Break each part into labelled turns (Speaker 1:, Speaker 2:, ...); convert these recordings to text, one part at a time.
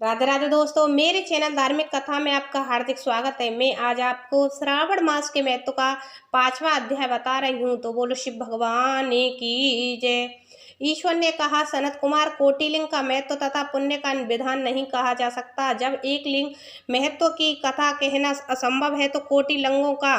Speaker 1: राधे राधे दोस्तों, मेरे चैनल धार्मिक कथा में आपका हार्दिक स्वागत है। मैं आज आपको श्रावण मास के महत्व का 5वां अध्याय बता रही हूँ। तो बोलो शिव भगवान की जय। ईश्वर ने कहा, सनत कुमार, कोटि लिंग का महत्व तथा पुण्य का विधान नहीं कहा जा सकता। जब एक लिंग महत्व की कथा कहना असंभव है तो कोटि लिंगों का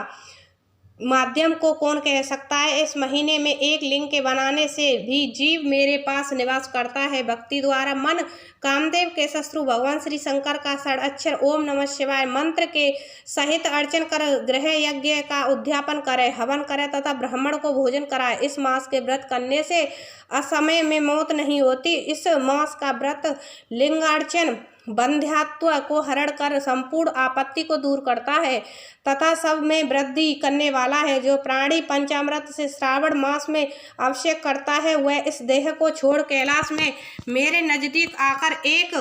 Speaker 1: माध्यम को कौन कह सकता है। इस महीने में एक लिंग के बनाने से भी जीव मेरे पास निवास करता है। भक्ति द्वारा मन कामदेव के शत्रु भगवान श्री शंकर का षडाक्षर ओम नमः शिवाय मंत्र के सहित अर्चन कर गृह यज्ञ का उद्यापन करे, हवन करे तथा ब्राह्मण को भोजन कराए। इस मास के व्रत करने से असमय में मौत नहीं होती। इस मास का व्रत लिंगार्चन बंध्यात्व को हरण कर संपूर्ण आपत्ति को दूर करता है तथा सब में वृद्धि करने वाला है। जो प्राणी पंचामृत से श्रावण मास में अभिषेक करता है वह इस देह को छोड़ कैलाश में मेरे नजदीक आकर एक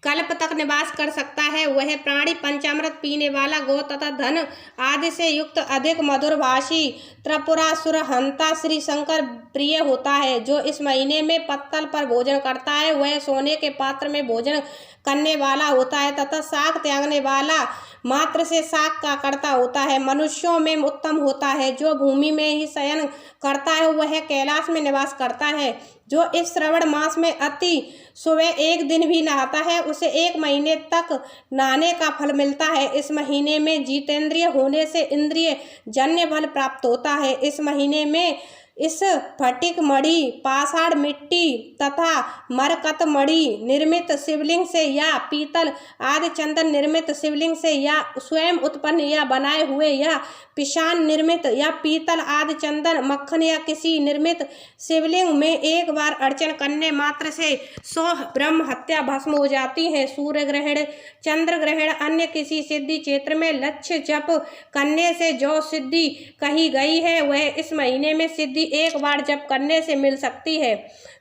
Speaker 1: कल्प तक निवास कर सकता है। वह प्राणी पंचामृत पीने वाला, गौ तथा धन आदि से युक्त, अधिक मधुरभाषी, त्रिपुरासुर हंता श्री शंकर प्रिय होता है। जो इस महीने में पत्तल पर भोजन करता है वह सोने के पात्र में भोजन करने वाला होता है तथा शाक त्यागने वाला मात्र से शाक का करता होता है। मनुष्यों में उत्तम होता है। जो भूमि में ही शयन करता है वह कैलाश में निवास करता है। जो इस श्रावण मास में अति सुबह एक दिन भी नहाता है उसे 1 महीने तक नहाने का फल मिलता है। इस महीने में जितेंद्रिय होने से इंद्रिय जन्य बल प्राप्त होता है। इस महीने में इस फटिक मणि, पाषाण मिट्टी तथा मरकत मणि निर्मित शिवलिंग से या पीतल आदि चंदन निर्मित शिवलिंग से या स्वयं उत्पन्न या बनाए हुए या पिशान निर्मित या पीतल आदि चंदन मक्खन या किसी निर्मित शिवलिंग में एक बार अर्चन करने मात्र से 100 ब्रह्म हत्या भस्म हो जाती है। सूर्य ग्रहण, चंद्र ग्रहण, अन्य किसी सिद्धि क्षेत्र में लक्ष्य जप करने से जो सिद्धि कही गई है वह इस महीने में सिद्धि एक बार जप करने से मिल सकती है।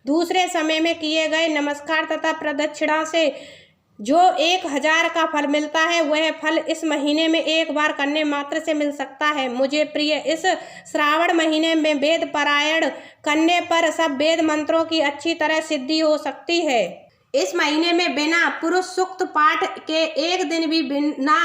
Speaker 1: दूसरे समय में किए गए नमस्कार तथा प्रदक्षिणा से जो 1000 का फल मिलता है वह फल इस महीने में एक बार करने मात्र से मिल सकता है। मुझे प्रिय इस श्रावण महीने में वेद पारायण करने पर सब वेद मंत्रों की अच्छी तरह सिद्धि हो सकती है। इस महीने में बिना पुरुष सूक्त पाठ के एक दिन भी बिना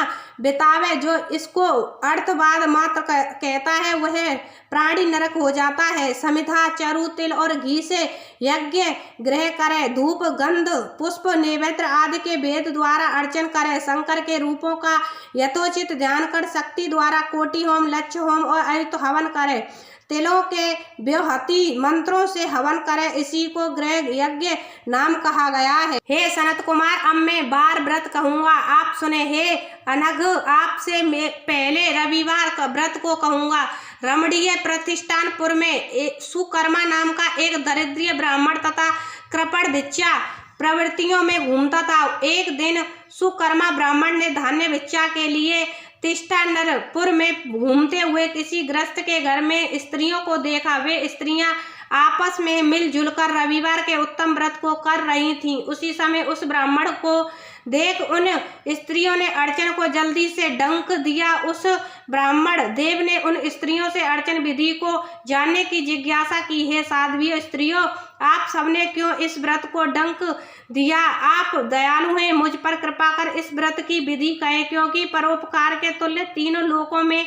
Speaker 1: बितावे जो इसको अर्थवाद मात्र कहता है वह प्राणी नरक हो जाता है। समिधा, चरु, तिल और घी से यज्ञ ग्रह करे, धूप, गंध, पुष्प, नैवेद्य आदि के वेद द्वारा अर्चन करे, शंकर के रूपों का यथोचित ध्यान कर शक्ति द्वारा कोटि होम, लक्ष्य होम और अयुत हवन करे, तिलों के व्योहति मंत्रों से हवन करे। इसी को गृह यज्ञ नाम कहा गया है। हे सनत कुमार, अब मैं बार व्रत कहूँगा, आप सुने। हे अनघ, आपसे पहले रविवार का व्रत को कहूँगा। रमणीय प्रतिष्ठानपुर में सुकर्मा नाम का एक दरिद्रीय ब्राह्मण तथा कृपण भिक्षा प्रवृत्तियों में घूमता था। एक दिन सुकर्मा ब्राह्मण ने धान्य भिक्षा के लिए तिष्ठानपुर में घूमते हुए किसी गृहस्थ के घर में स्त्रियों को देखा। वे स्त्रियां आपस में मिलजुल कर रविवार के उत्तम व्रत को कर रही थीं। उसी समय उस ब्राह्मण को देख उन स्त्रियों ने अर्चन को जल्दी से डंक दिया। उस ब्राह्मण देव ने उन स्त्रियों से अर्चन विधि को जानने की जिज्ञासा की। हे साध्वी स्त्रियों, आप सबने क्यों इस व्रत को डंक दिया? आप दयालु हैं, मुझ पर कृपा कर इस व्रत की विधि कहें, क्योंकि परोपकार के तुल्य तीनों लोकों में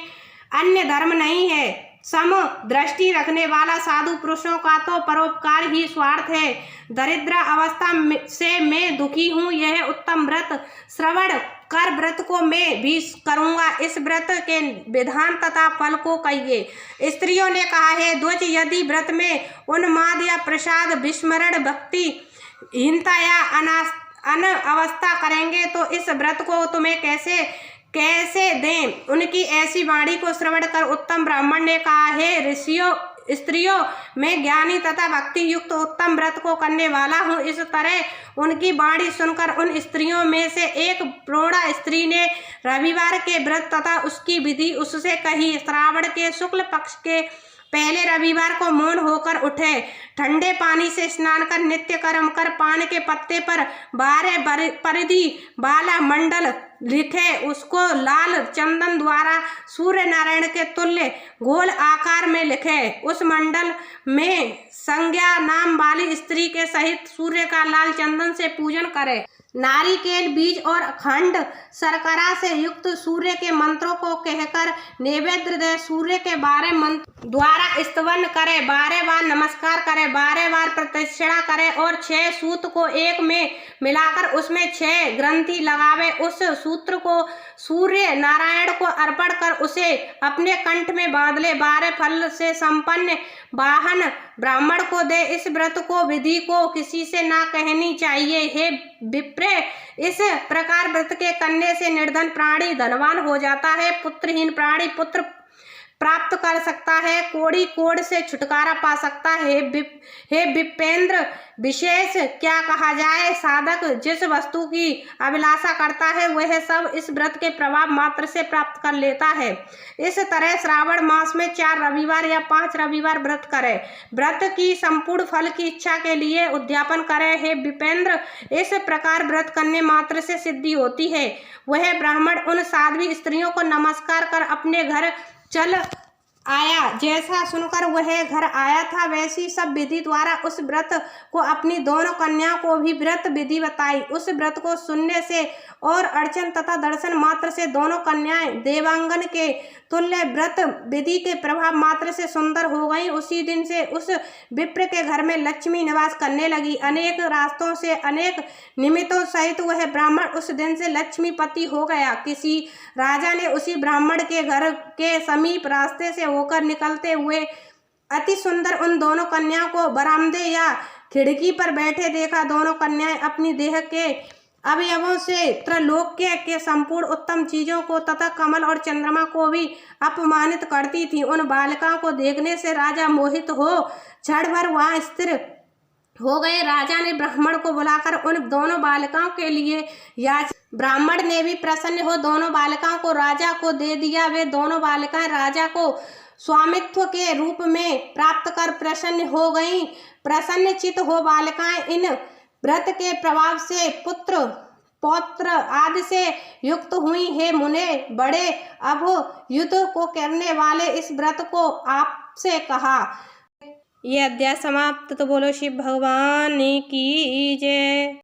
Speaker 1: अन्य धर्म नहीं है। सम दृष्टि रखने वाला साधु पुरुषों का तो परोपकार ही स्वार्थ है। दरिद्र अवस्था से मैं दुखी हूँ। यह उत्तम व्रत श्रवण कर व्रत को मैं भी करूँगा। इस व्रत के विधान तथा फल को कहिए। स्त्रियों ने कहा, है द्विज, यदि व्रत में उन्माद या प्रसाद, विस्मरण, भक्ति हीनता या अनवस्था करेंगे तो इस व्रत को तुम्हें कैसे दें? उनकी ऐसी वाणी को श्रवण कर उत्तम ब्राह्मण ने कहा, हे ऋषियों, स्त्रियों, मैं ज्ञानी तथा भक्ति युक्त उत्तम व्रत को करने वाला हूँ। इस तरह उनकी वाणी सुनकर उन स्त्रियों में से एक प्रौढ़ा स्त्री ने रविवार के व्रत तथा उसकी विधि उससे कही। श्रावण के शुक्ल पक्ष के पहले रविवार को मौन होकर उठे, ठंडे पानी से स्नान कर नित्य कर्म कर पान के पत्ते पर 12 परिधि वाला मंडल लिखे, उसको लाल चंदन द्वारा सूर्य नारायण के तुल्य गोल आकार में लिखे। उस मंडल में संज्ञा नाम वाली स्त्री के सहित सूर्य का लाल चंदन से पूजन करे। नारिकेल बीज और अखंड शर्करा से युक्त सूर्य के मंत्रों को कहकर नैवेद्य दे, सूर्य के 12 मंत्र द्वारा स्तवन करे, 12 बार नमस्कार करे, 12 बार प्रदक्षिणा करे और 6 सूत को एक में मिलाकर उसमें 6 ग्रंथि लगावे। उस सूत्र को सूर्य नारायण को अर्पण कर उसे अपने कंठ में बांध ले। 12 फल से संपन्न वाहन ब्राह्मण को दे। इस व्रत को विधि को किसी से ना कहनी चाहिए। हे विप्र, इस प्रकार व्रत के करने से निर्धन प्राणी धनवान हो जाता है, पुत्रहीन प्राणी पुत्र प्राप्त कर सकता है, कोड़ी कोड़ से छुटकारा पा सकता है। हे विपेंद्र, विशेष क्या कहा जाए, साधक जिस वस्तु की अभिलाषा करता है वह सब इस व्रत के प्रभाव मात्र से प्राप्त कर लेता है। इस तरह श्रावण मास में 4 रविवार या 5 रविवार व्रत करे, व्रत की संपूर्ण फल की इच्छा के लिए उद्यापन करे। हे विपेंद्र, इस प्रकार व्रत करने मात्र से सिद्धि होती है। वह ब्राह्मण उन साध्वी स्त्रियों को नमस्कार कर अपने घर चल आया। जैसा सुनकर वह घर आया था वैसी सब विधि द्वारा उस व्रत को अपनी दोनों कन्याओं को भी व्रत विधि बताई। उस व्रत को सुनने से और अर्चन तथा दर्शन मात्र से दोनों कन्याएं देवांगन के तुल्य व्रत विधि के प्रभाव मात्र से सुंदर हो गई। उसी दिन से उस विप्र के घर में लक्ष्मी निवास करने लगी। अनेक रास्तों से अनेक निमित्तों सहित वह ब्राह्मण उस दिन से लक्ष्मीपति हो गया। किसी राजा ने उसी ब्राह्मण के घर के समीप रास्ते से होकर निकलते हुए अति सुंदर उन दोनों कन्याओं को बरामदे या खिड़की पर बैठे देखा। दोनों कन्याएं अपनी देह के अवयवों से त्रैलोक्य के संपूर्ण उत्तम चीजों को तथा कमल और चंद्रमा को भी अपमानित करती थी। उन बालिकाओं को देखने से राजा मोहित हो क्षण भर वहां स्थिर हो गए। राजा ने ब्राह्मण को बुलाकर उन दोनों बालिकाओं के लिए याचना। ब्राह्मण ने भी प्रसन्न हो दोनों बालिकाओं को राजा को दे दिया। वे दोनों बालिकाएं राजा को स्वामित्व के रूप में प्राप्त कर प्रसन्न हो गईं। प्रसन्नचित हो बालिकाएं इन व्रत के प्रभाव से पुत्र पौत्र आदि से युक्त हुई। हे मुने, बड़े अभयुत को करने वाले इस व्रत को आपसे कहा। यह अध्याय समाप्त। तो बोलो शिव भगवान की जय।